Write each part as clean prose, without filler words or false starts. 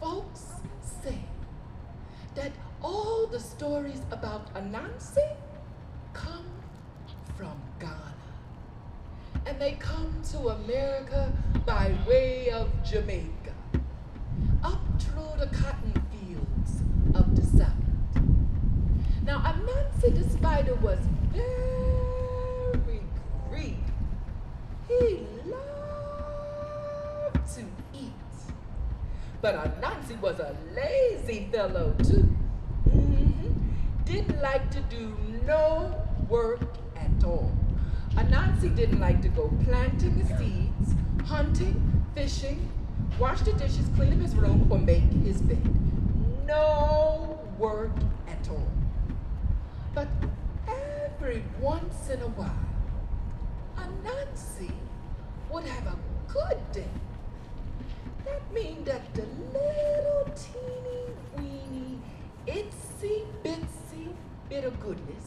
folks say that all the stories about Anansi come from Ghana. And they come to America by way of Jamaica, up through the cotton fields of the South. Now, Anansi the spider was very greedy. He loved to eat. But Anansi was a lazy fellow, too. Didn't like to do no work at all. Anansi didn't like to go planting the seeds, hunting, fishing, wash the dishes, clean up his room, or make his bed. No work at all. But every once in a while, Anansi would have a good day. That means that the little teeny weeny, itsy bitsy bit of goodness,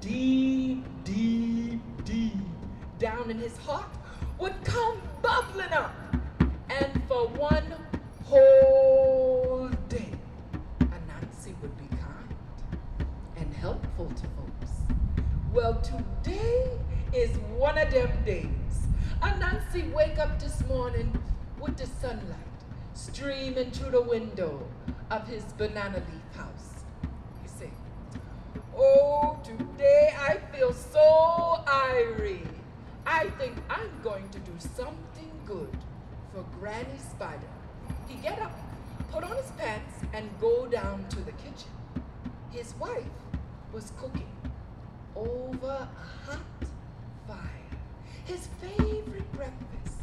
deep, deep, deep down in his heart would come bubbling up. And for one whole day, Anansi would be kind and helpful to folks. Well, today is one of them days. Anansi wake up this morning with the sunlight streaming through the window of his banana leaf house. You see, oh, today I feel so irie. I think I'm going to do something good for Granny Spider. He get up, put on his pants, and go down to the kitchen. His wife was cooking over a hot fire his favorite breakfast,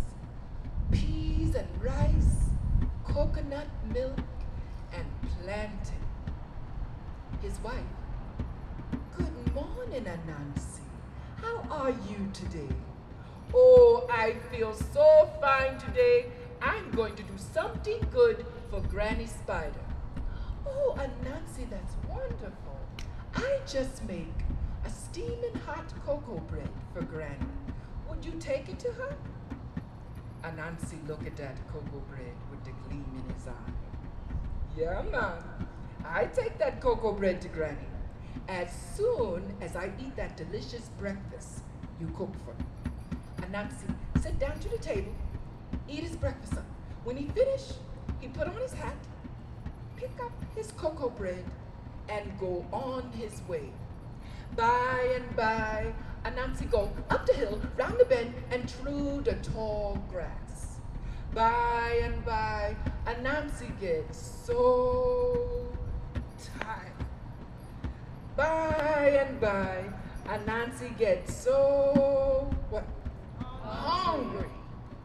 peas and rice, coconut milk, and plantain. His wife, good morning, Anansi. How are you today? Oh, I feel so fine today. I'm going to do something good for Granny Spider. Oh, Anansi, that's wonderful. I just make a steaming hot cocoa bread for Granny. Would you take it to her? Anansi looked at that cocoa bread with the gleam in his eye. Yeah, man. I take that cocoa bread to Granny as soon as I eat that delicious breakfast you cook for me. Anansi sit down to the table, eat his breakfast up. When he finished, he put on his hat, pick up his cocoa bread, and go on his way. By and by, Anansi go up the hill, round the bend, and through the tall grass. By and by, Anansi gets so tired. By and by, Anansi gets so, what? Hungry.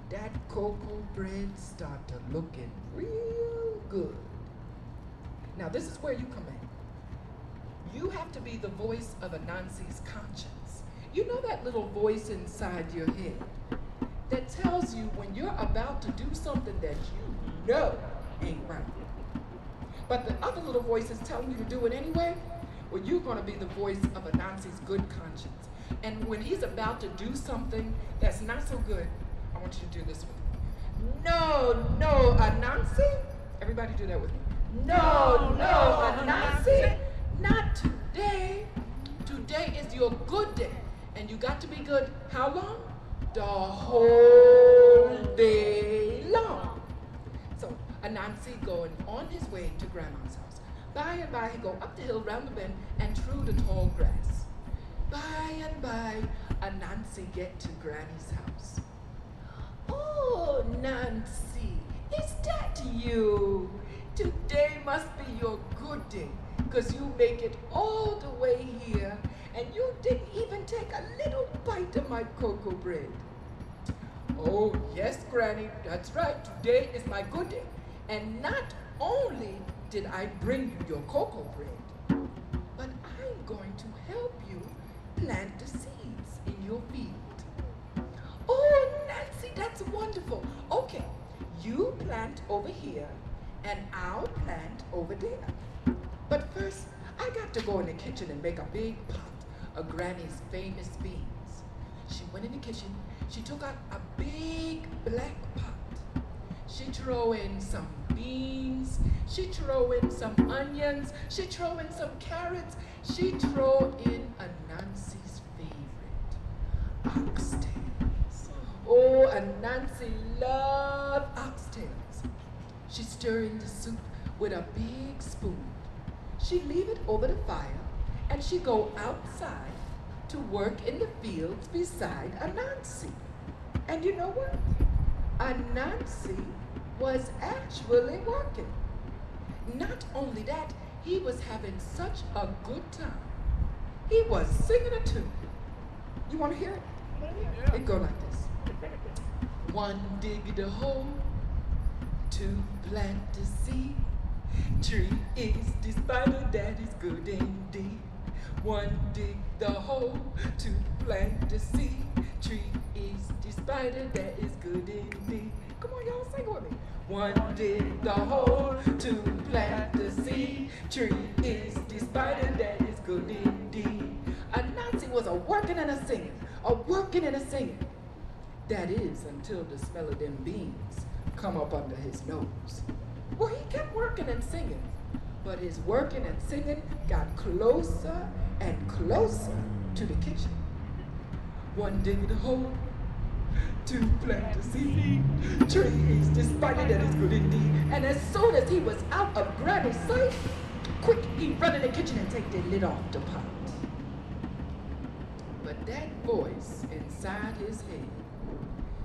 That cocoa bread started looking real good. Now this is where you come in. You have to be the voice of Anansi's conscience. You know that little voice inside your head that tells you when you're about to do something that you know ain't right. But the other little voice is telling you to do it anyway. Well, you're going to be the voice of Anansi's good conscience. And when he's about to do something that's not so good, I want you to do this with me. No, no, Anansi. Everybody do that with me. No, no, Anansi. Not today. Today is your good day. And you got to be good how long? The whole day long. So Anansi going on his way to Grandma's house. By and by, he go up the hill, round the bend, and through the tall grass. By and by, Anansi get to Granny's house. Oh, Nancy, is that you? Today must be your good day, because you make it all the way here, and you didn't even take a little bite of my cocoa bread. Oh, yes, Granny, that's right. Today is my good day. And not only did I bring you your cocoa bread, but I'm going to help you plant the seeds in your field. Oh, Nancy, that's wonderful. Okay, you plant over here, and I'll plant over there. But first, I got to go in the kitchen and make a big pot of Granny's famous beans. She went in the kitchen, she took out a big black pot. She threw in some beans She throw in some onions. She throw in some carrots. She throw in Anansi's favorite, oxtails. Oh, Anansi loved oxtails. She stir in the soup with a big spoon. She leave it over the fire, and she go outside to work in the fields beside Anansi. And you know what? Anansi was actually working. Not only that, he was having such a good time. He was singing a tune. You want to hear it? Yeah. It go like this. One dig the hole, two plant the seed. Tree is the spider that is good indeed. One dig the hole, two plant the seed. Tree is the spider that is good indeed. Come on, y'all, sing with me. One dig the hole, two plant the seed. Tree is the spider that is good indeed. Anansi was a working and a singing, a working and a singing. That is until the smell of them beans come up under his nose. Well, he kept working and singing, but his working and singing got closer and closer to the kitchen. One dig the hole, two plant the seed. Tree is the spider that is good indeed. And as soon as he was out of Granny's sight, quick, he run in the kitchen and take the lid off the pot. But that voice inside his head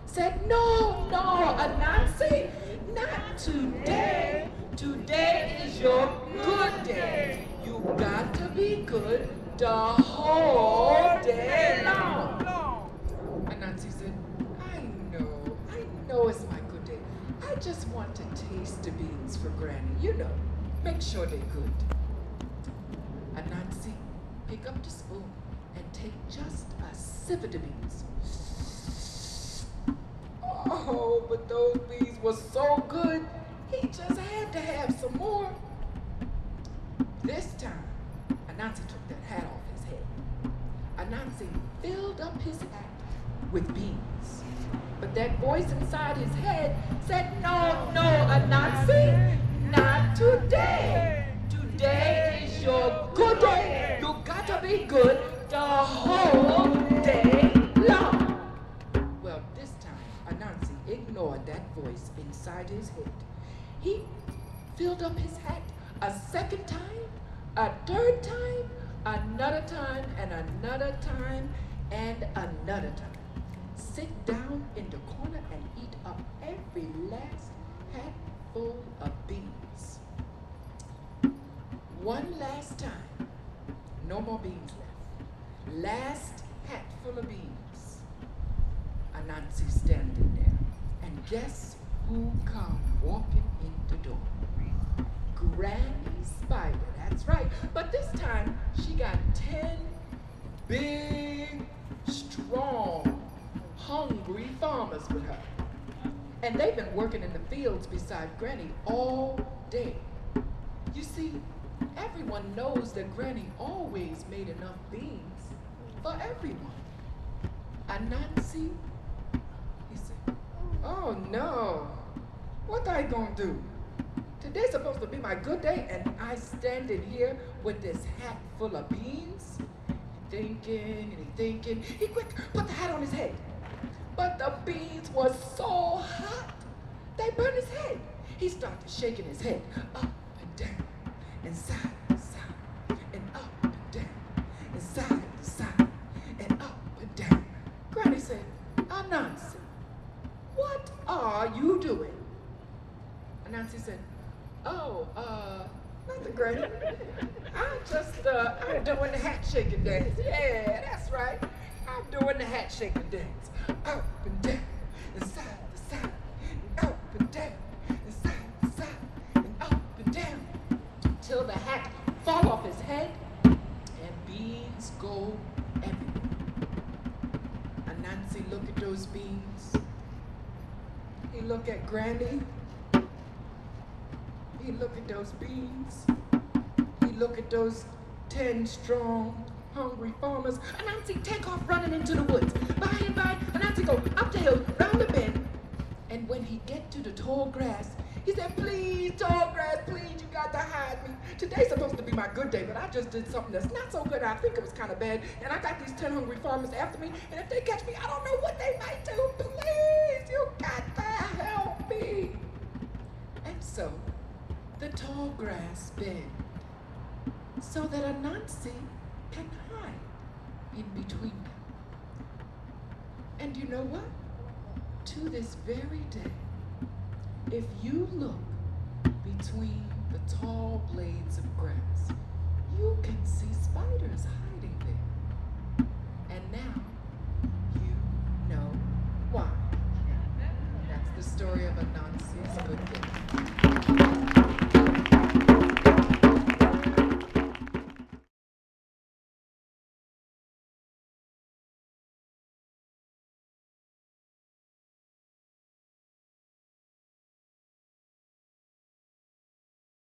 said, no, Anansi, not today. Today is your good day. You got to be good the whole day long. Anansi said, I know it's my good day. I just want to taste the beans for Granny. You know, make sure they're good. Anansi, pick up the spoon and take just a sip of the beans. Oh, but those beans were so good, he just had to have some more. This time, Anansi took that hat off his head. Anansi filled up his hat with beans. But that voice inside his head said, no, Anansi, not today. Today is your good day. You got to be good the whole day long. Well, this time, Anansi ignored that voice inside his head. He filled up his hat a second time, a third time, another time, and another time, and another time. Sit down in the corner and eat up every last hatful of beans. One last time. No more beans left. Last hatful of beans. Anansi standing there. And guess who come walking in the door? Granny Spider, that's right. But this time, she got 10 big, strong, hungry farmers with her. And they've been working in the fields beside Granny all day. You see, everyone knows that Granny always made enough beans for everyone. Anansi, he said, oh no, what I gonna do? Today's supposed to be my good day, and I standing here with this hat full of beans. Thinking. He quick put the hat on his head. But the beans were so hot, they burned his head. He started shaking his head up and down, and side to side, and up and down, and side to side, and up and down. Granny said, Anansi, what are you doing? Anansi said, nothing, Granny. I'm doing the hat shaking dance. Yeah, that's right. I'm doing the hat shaking dance. Up and down, and side to side, and up and down, and side to side, and up and down, till the hat fall off his head, and beans go everywhere. Anansi look at those beans. He look at Granny. He look at those beans. He look at those 10 strong, hungry farmers. Anansi take off running into the woods. By and by, Anansi go up the hill, round the bend. And when he get to the tall grass, He said, please, tall grass, please, you got to hide me. Today's supposed to be my good day, but I just did something that's not so good. I think it was kind of bad. And I got these 10 hungry farmers after me. And if they catch me, I don't know what they might do. Please, you got to help me. And so the tall grass bent so that Anansi can hide in between them. And you know what? To this very day, if you look between the tall blades of grass, you can see spiders hiding there. And now you know why. That's the story of Anansi's good day.